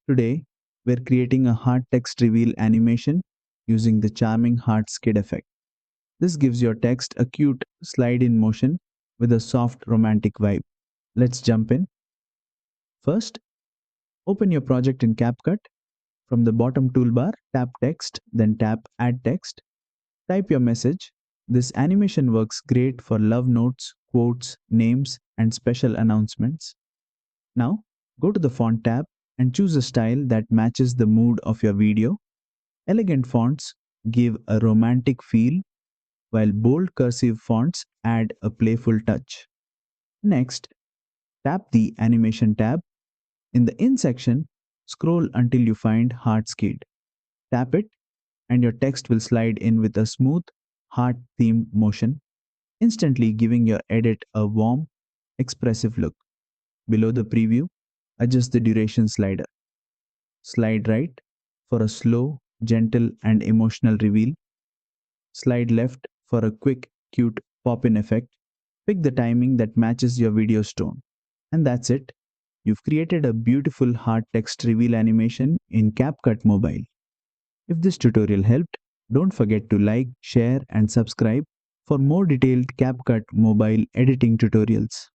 Today, we're creating a heart text reveal animation using the charming heart skid effect. This gives your text a cute slide in motion with a soft romantic vibe. Let's jump in. First, open your project in CapCut. From the bottom toolbar, tap Text, then tap Add Text. Type your message. This animation works great for love notes, quotes, names, and special announcements. Now, go to the Font tab and choose a style that matches the mood of your video. Elegant fonts give a romantic feel, while bold cursive fonts add a playful touch. Next, tap the Animation tab. In the In section, scroll until you find Heartskid. Tap it, and your text will slide in with a smooth, heart-themed motion, instantly giving your edit a warm, expressive look. Below the preview, adjust the duration slider. Slide right for a slow, gentle, and emotional reveal. Slide left for a quick, cute pop-in effect. Pick the timing that matches your video's tone. And that's it. You've created a beautiful heart text reveal animation in CapCut Mobile. If this tutorial helped, don't forget to like, share, and subscribe for more detailed CapCut Mobile editing tutorials.